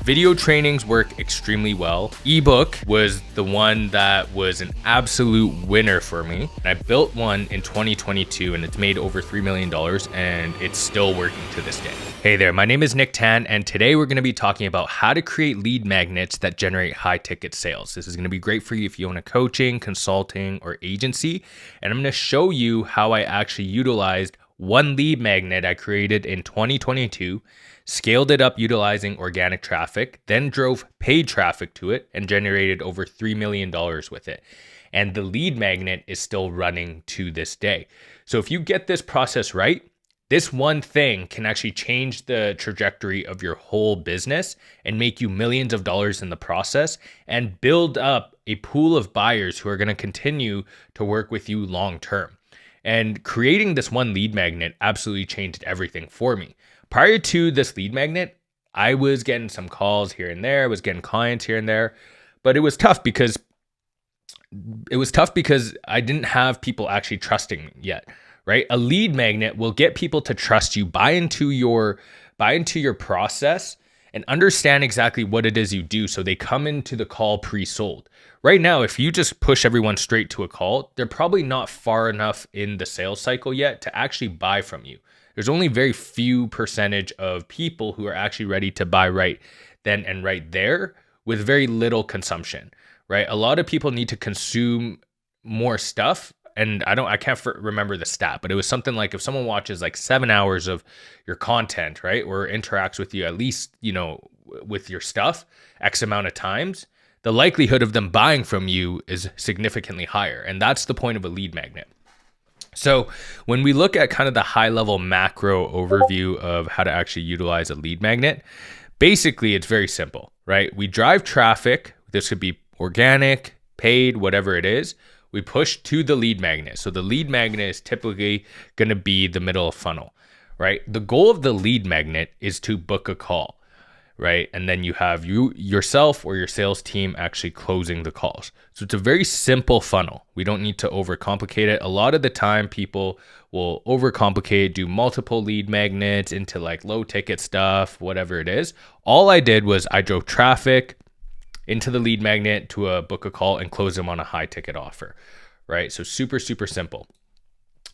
video trainings work extremely well. Ebook was the one that was an absolute winner for me. And I built one in 2022 and it's made over $3 million and it's still working to this day. Hey there, my name is Nick Tan and today we're going to be talking about how to create lead magnets that generate high ticket sales. This is going to be great for you if you own a coaching, consulting, or agency. And I'm going to show you how I actually utilized one lead magnet I created in 2022, scaled it up utilizing organic traffic, then drove paid traffic to it and generated over $3 million with it. And the lead magnet is still running to this day. So if you get this process right, this one thing can actually change the trajectory of your whole business and make you millions of dollars in the process and build up a pool of buyers who are going to continue to work with you long term. And creating this one lead magnet absolutely changed everything for me. Prior to this lead magnet, I was getting some calls here and there, I was getting clients here and there, but it was tough because I didn't have people actually trusting me yet, right? A lead magnet will get people to trust you, buy into your process and understand exactly what it is you do so they come into the call pre-sold. Right now, if you just push everyone straight to a call, they're probably not far enough in the sales cycle yet to actually buy from you. There's only very few percentage of people who are actually ready to buy right then and right there with very little consumption, right? A lot of people need to consume more stuff. And I can't remember the stat, but it was something like if someone watches like 7 hours of your content, right, or interacts with you at least, with your stuff X amount of times, the likelihood of them buying from you is significantly higher. And that's the point of a lead magnet. So when we look at kind of the high level macro overview of how to actually utilize a lead magnet, basically it's very simple, right? We drive traffic. This could be organic, paid, whatever it is. We push to the lead magnet. So the lead magnet is typically going to be the middle of funnel, right? The goal of the lead magnet is to book a call, right? And then you have yourself or your sales team actually closing the calls. So it's a very simple funnel. We don't need to overcomplicate it. A lot of the time people will overcomplicate, do multiple lead magnets into like low ticket stuff, whatever it is. All I did was I drove traffic into the lead magnet to book a call and close them on a high ticket offer, right? So super, super simple.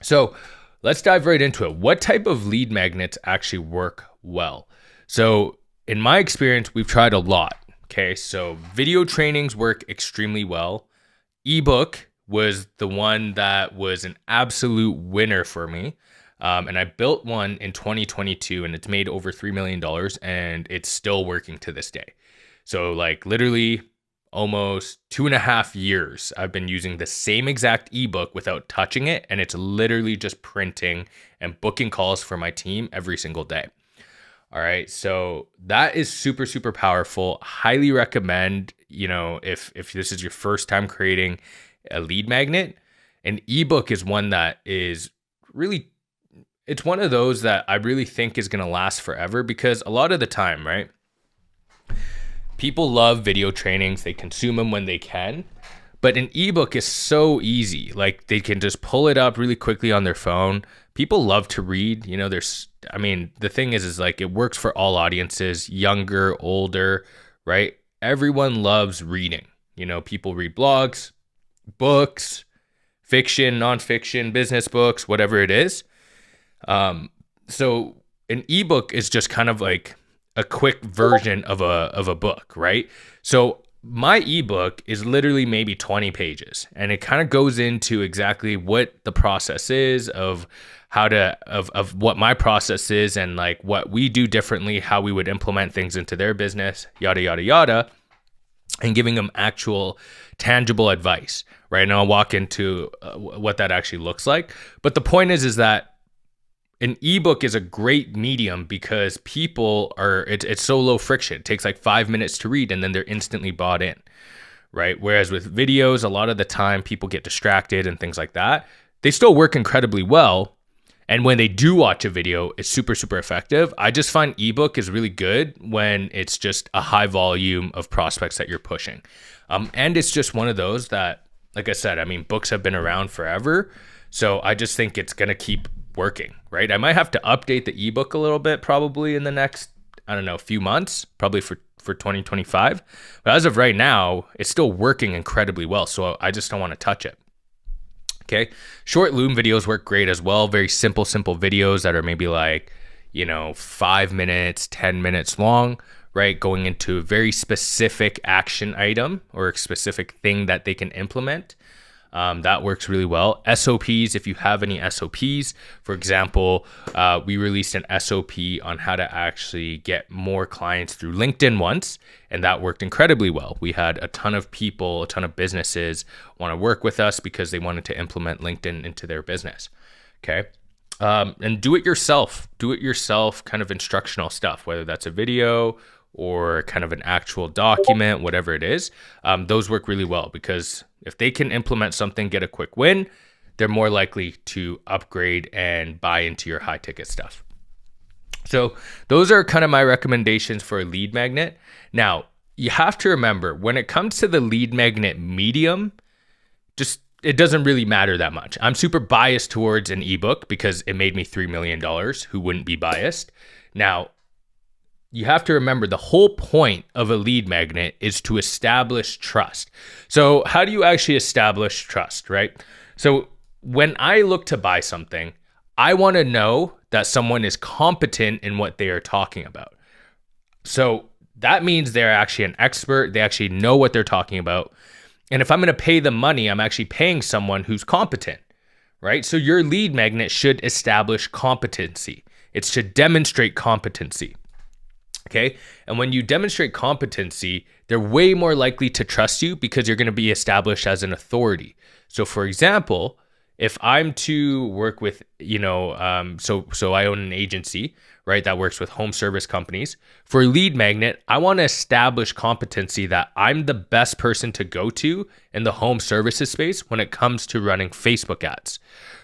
So let's dive right into it. What type of lead magnets actually work well? So in my experience, we've tried a lot. Okay. So video trainings work extremely well. Ebook was the one that was an absolute winner for me. And I built one in 2022 and it's made over $3 million and it's still working to this day. So like literally almost 2.5 years, I've been using the same exact ebook without touching it. And it's literally just printing and booking calls for my team every single day. All right. So that is super, super powerful. Highly recommend, if this is your first time creating a lead magnet, an ebook is one that is really, it's one of those that I really think is going to last forever because a lot of the time, right? People love video trainings. They consume them when they can, but an ebook is so easy. Like they can just pull it up really quickly on their phone. People love to read, the thing is like it works for all audiences, younger, older, right? Everyone loves reading. People read blogs, books, fiction, nonfiction, business books, whatever it is. So an ebook is just kind of like a quick version of a book, right? So my ebook is literally maybe 20 pages and it kind of goes into exactly what the process is of what my process is and like what we do differently, how we would implement things into their business, yada, yada, yada, and giving them actual tangible advice, right? And I'll walk into what that actually looks like. But the point is that an ebook is a great medium because people it's so low friction. It takes like 5 minutes to read and then they're instantly bought in, right? Whereas with videos, a lot of the time people get distracted and things like that. They still work incredibly well. And when they do watch a video, it's super, super effective. I just find ebook is really good when it's just a high volume of prospects that you're pushing. And it's just one of those that, like I said, books have been around forever. So I just think it's going to keep working, right? I might have to update the ebook a little bit probably in the next I don't know, a few months, probably for 2025. But as of right now, it's still working incredibly well. So I just don't want to touch it. Okay. Short Loom videos work great as well. Very simple videos that are maybe like, 5 minutes, 10 minutes long, right? Going into a very specific action item or a specific thing that they can implement. That works really well. SOPs, if you have any SOPs, for example, we released an SOP on how to actually get more clients through LinkedIn once, and that worked incredibly well. We had a ton of people, a ton of businesses want to work with us because they wanted to implement LinkedIn into their business. Okay. And do it yourself kind of instructional stuff, whether that's a video or kind of an actual document, whatever it is. Those work really well because if they can implement something, get a quick win, they're more likely to upgrade and buy into your high ticket stuff. So those are kind of my recommendations for a lead magnet. Now, you have to remember when it comes to the lead magnet medium, it doesn't really matter that much. I'm super biased towards an ebook because it made me $3 million. Who wouldn't be biased? Now, you have to remember the whole point of a lead magnet is to establish trust. So how do you actually establish trust, right? So when I look to buy something, I want to know that someone is competent in what they are talking about. So that means they're actually an expert. They actually know what they're talking about. And if I'm going to pay them money, I'm actually paying someone who's competent, right? So your lead magnet should establish competency. It should demonstrate competency. Okay. And when you demonstrate competency, they're way more likely to trust you because you're going to be established as an authority. So for example, if I'm to work with, so I own an agency, right, that works with home service companies. For a lead magnet, I want to establish competency that I'm the best person to go to in the home services space when it comes to running Facebook ads,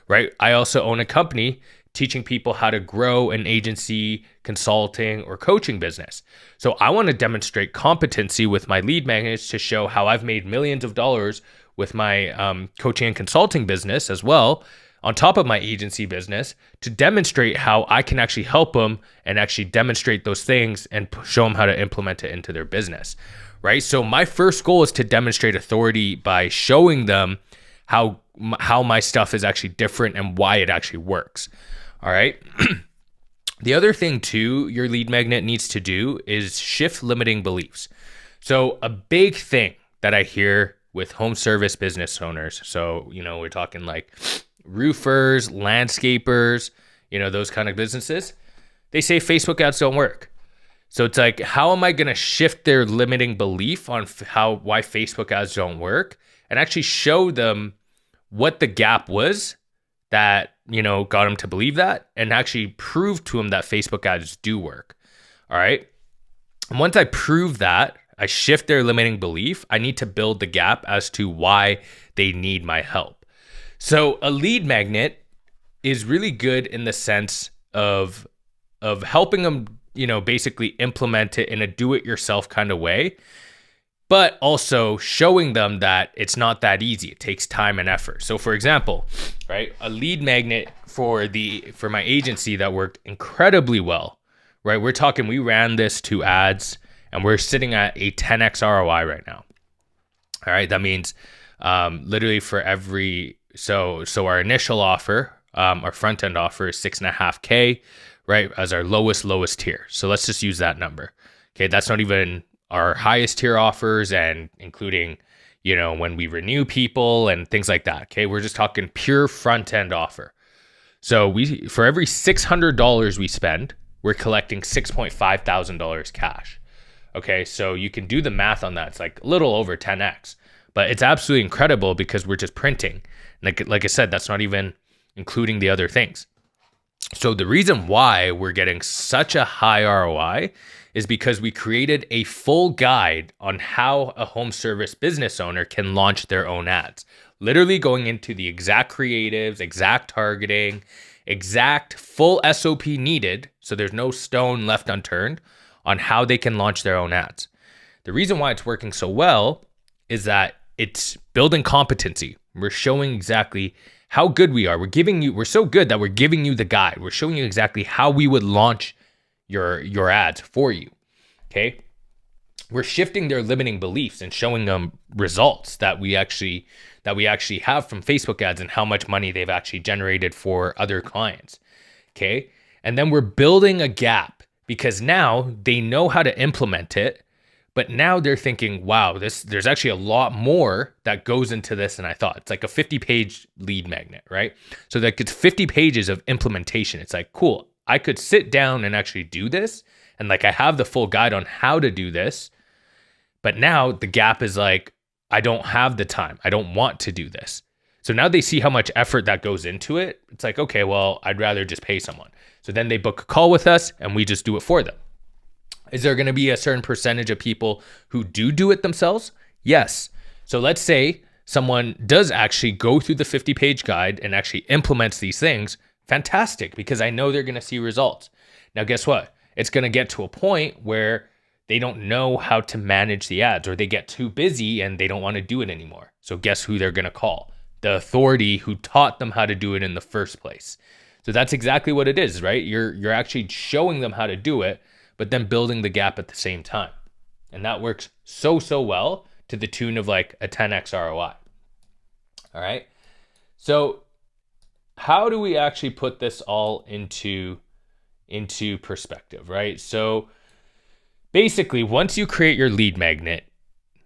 right? I also own a company teaching people how to grow an agency, consulting, or coaching business. So I want to demonstrate competency with my lead magnets to show how I've made millions of dollars with my coaching and consulting business as well, on top of my agency business, to demonstrate how I can actually help them and actually demonstrate those things and show them how to implement it into their business, right? So my first goal is to demonstrate authority by showing them how my stuff is actually different and why it actually works. All right. The other thing too, your lead magnet needs to do is shift limiting beliefs. So a big thing that I hear with home service business owners, so, we're talking like roofers, landscapers, those kind of businesses, they say Facebook ads don't work. So it's like, how am I going to shift their limiting belief on why Facebook ads don't work and actually show them what the gap was that, got them to believe that, and actually prove to them that Facebook ads do work. All right. And once I prove that, I shift their limiting belief, I need to build the gap as to why they need my help. So a lead magnet is really good in the sense of helping them, basically implement it in a do-it-yourself kind of way, but also showing them that it's not that easy. It takes time and effort. So for example, right, a lead magnet for my agency that worked incredibly well, right? We ran this 2 ads and we're sitting at a 10x ROI right now. All right. That means literally for every, so our initial offer, our front end offer is 6.5K, right? As our lowest tier. So let's just use that number. Okay. That's not even our highest tier offers and including, when we renew people and things like that. Okay. We're just talking pure front end offer. So for every $600 we spend, we're collecting $6,500 cash. Okay. So you can do the math on that. It's like a little over 10x, but it's absolutely incredible because we're just printing. Like I said, that's not even including the other things. So the reason why we're getting such a high ROI is because we created a full guide on how a home service business owner can launch their own ads, literally going into the exact creatives, exact targeting, exact full SOP needed. So there's no stone left unturned on how they can launch their own ads. The reason why it's working so well is that it's building competency. We're showing exactly how good we are. We're so good that we're giving you the guide. We're showing you exactly how we would launch your ads for you. Okay. We're shifting their limiting beliefs and showing them results that we actually have from Facebook ads and how much money they've actually generated for other clients. Okay. And then we're building a gap because now they know how to implement it, but now they're thinking, wow, there's actually a lot more that goes into this than I thought. It's like a 50-page lead magnet, right? So that gets 50 pages of implementation. It's like, cool, I could sit down and actually do this. And like, I have the full guide on how to do this. But now the gap is like, I don't have the time. I don't want to do this. So now they see how much effort that goes into it. It's like, okay, well, I'd rather just pay someone. So then they book a call with us and we just do it for them. Is there going to be a certain percentage of people who do it themselves? Yes. So let's say someone does actually go through the 50-page guide and actually implements these things. Fantastic, because I know they're going to see results. Now, guess what? It's going to get to a point where they don't know how to manage the ads, or they get too busy and they don't want to do it anymore. So guess who they're going to call? The authority who taught them how to do it in the first place. So that's exactly what it is, right? You're actually showing them how to do it, but then building the gap at the same time. And that works so well to the tune of like a 10x ROI. All right. So how do we actually put this all into perspective, right? So basically, once you create your lead magnet,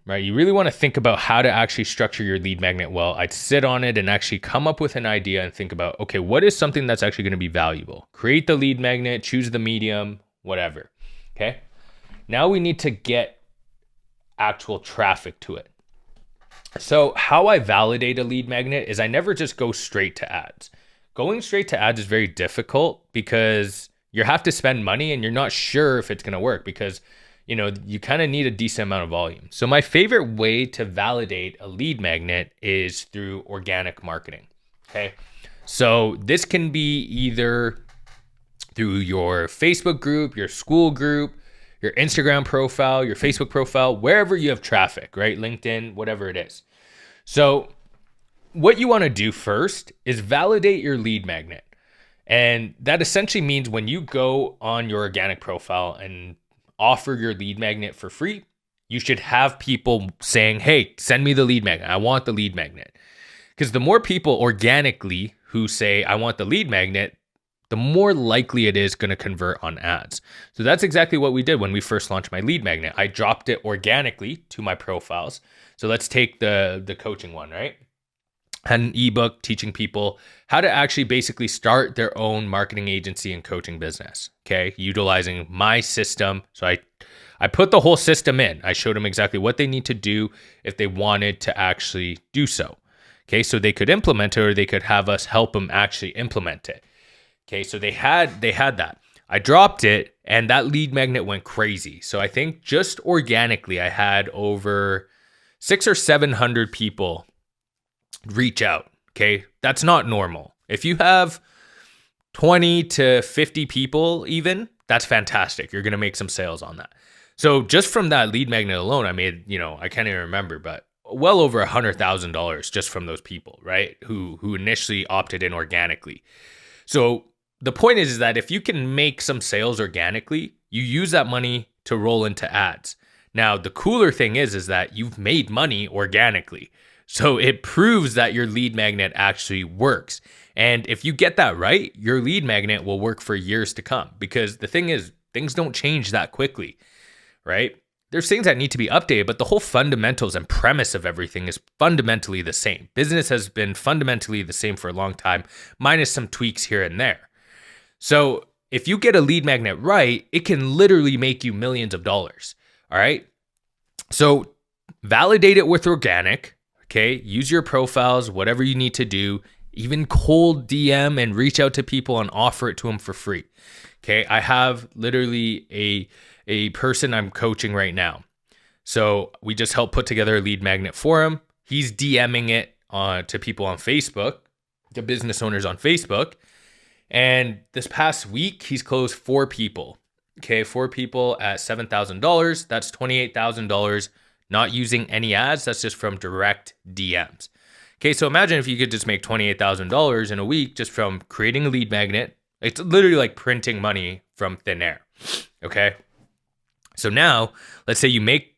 right, you really want to think about how to actually structure your lead magnet well. I'd sit on it and actually come up with an idea and think about, okay, what is something that's actually going to be valuable? Create the lead magnet, choose the medium, whatever. Okay. Now we need to get actual traffic to it. So how I validate a lead magnet is I never just go straight to ads. Going straight to ads is very difficult because you have to spend money and you're not sure if it's going to work because, you know, you kind of need a decent amount of volume. So my favorite way to validate a lead magnet is through organic marketing. Okay. So this can be either through your Facebook group, your school group, your Instagram profile, your Facebook profile, wherever you have traffic, right? LinkedIn, whatever it is. So what you want to do first is validate your lead magnet. And that essentially means when you go on your organic profile and offer your lead magnet for free, you should have people saying, hey, send me the lead magnet. I want the lead magnet. Because the more people organically who say, I want the lead magnet, the more likely it is going to convert on ads. So that's exactly what we did when we first launched my lead magnet. I dropped it organically to my profiles. So let's take the coaching one, right? Had an ebook teaching people how to actually basically start their own marketing agency and coaching business. Okay. Utilizing my system. So I put the whole system in. I showed them exactly what they need to do if they wanted to actually do so. Okay. So they could implement it or they could have us help them actually implement it. Okay. So they had that. I dropped it and that lead magnet went crazy. So I think just organically, I had over 600 or 700 people reach out. Okay. That's not normal. If you have 20 to 50 people even, that's fantastic. You're going to make some sales on that. So just from that lead magnet alone, I made, I can't even remember, but well over $100,000 just from those people, right? Who initially opted in organically. So the point is that if you can make some sales organically, you use that money to roll into ads. Now, the cooler thing is that you've made money organically. So it proves that your lead magnet actually works. And if you get that right, your lead magnet will work for years to come, because the thing is, things don't change that quickly, right? There's things that need to be updated, but the whole fundamentals and premise of everything is fundamentally the same. Business has been fundamentally the same for a long time, minus some tweaks here and there. So if you get a lead magnet right, it can literally make you millions of dollars. All right. So validate it with organic. Okay. Use your profiles, whatever you need to do, even cold DM and reach out to people and offer it to them for free. Okay. I have literally a person I'm coaching right now. So we just helped put together a lead magnet for him. He's DMing it to people on Facebook, to business owners on Facebook. And this past week, he's closed 4 people. Okay, 4 people at $7,000. That's $28,000, not using any ads. That's just from direct DMs. Okay, so imagine if you could just make $28,000 in a week just from creating a lead magnet. It's literally like printing money from thin air. Okay. So now let's say you make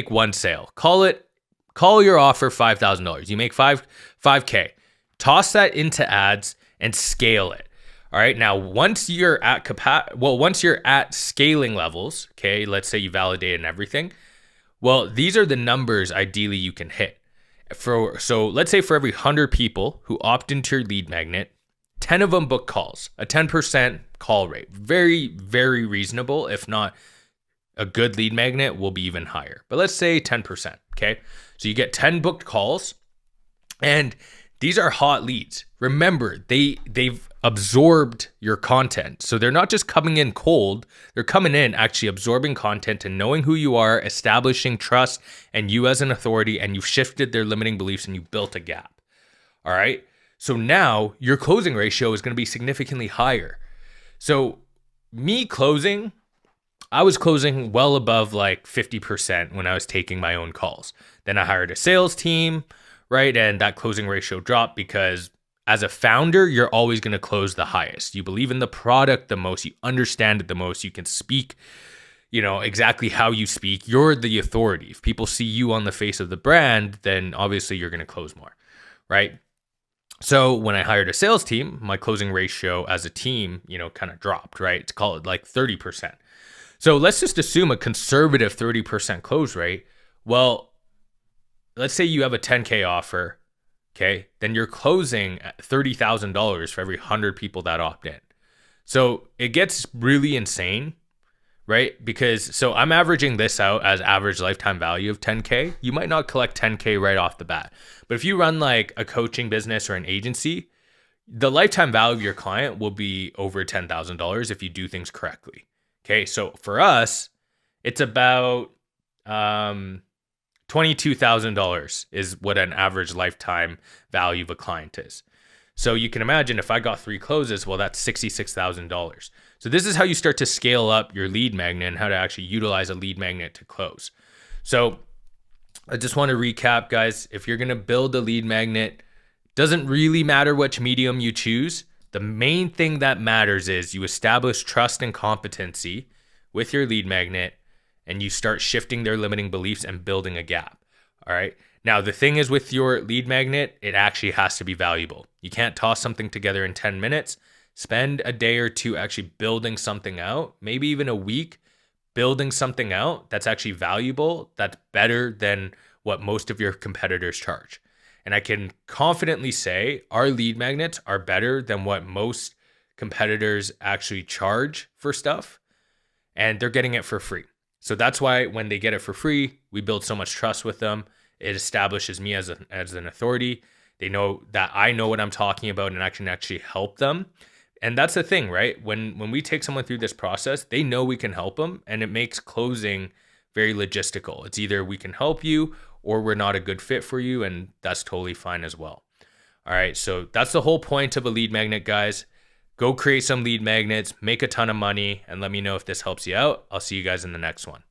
one sale. Call your offer $5,000. You make 5K. Toss that into ads and scale it. All right. Now, once you're at scaling levels, okay, let's say you validated and everything. Well, these are the numbers ideally you can hit. So let's say for every 100 people who opt into your lead magnet, 10 of them book calls, a 10% call rate. Very, very reasonable. If not, a good lead magnet will be even higher. But let's say 10%. Okay. So you get 10 booked calls, and these are hot leads. Remember, they've absorbed your content. So they're not just coming in cold, they're coming in actually absorbing content and knowing who you are, establishing trust and you as an authority, and you've shifted their limiting beliefs and you built a gap. All right. So now your closing ratio is going to be significantly higher. So I was closing well above like 50% when I was taking my own calls. Then I hired a sales team, right? And that closing ratio dropped because as a founder, you're always going to close the highest. You believe in the product the most, you understand it the most, you can speak, exactly how you speak. You're the authority. If people see you on the face of the brand, then obviously you're going to close more, right? So when I hired a sales team, my closing ratio as a team, kind of dropped, right? To call it like 30%. So let's just assume a conservative 30% close rate. Well, let's say you have a 10K offer, okay? Then you're closing at $30,000 for every 100 people that opt in. So it gets really insane, right? So I'm averaging this out as average lifetime value of 10K. You might not collect 10K right off the bat. But if you run like a coaching business or an agency, the lifetime value of your client will be over $10,000 if you do things correctly. Okay, so for us, it's about $22,000 is what an average lifetime value of a client is. So you can imagine if I got 3 closes, well, that's $66,000. So this is how you start to scale up your lead magnet and how to actually utilize a lead magnet to close. So I just want to recap, guys. If you're going to build a lead magnet, doesn't really matter which medium you choose. The main thing that matters is you establish trust and competency with your lead magnet, and you start shifting their limiting beliefs and building a gap. All right. Now, the thing is with your lead magnet, it actually has to be valuable. You can't toss something together in 10 minutes. Spend a day or two actually building something out, maybe even a week building something out that's actually valuable, that's better than what most of your competitors charge. And I can confidently say our lead magnets are better than what most competitors actually charge for stuff, and they're getting it for free. So that's why when they get it for free, we build so much trust with them. It establishes me as an authority. They know that I know what I'm talking about and I can actually help them. And that's the thing, right? When we take someone through this process, they know we can help them, and it makes closing very logistical. It's either we can help you or we're not a good fit for you, and that's totally fine as well. All right, so that's the whole point of a lead magnet, guys. Go create some lead magnets, make a ton of money, and let me know if this helps you out. I'll see you guys in the next one.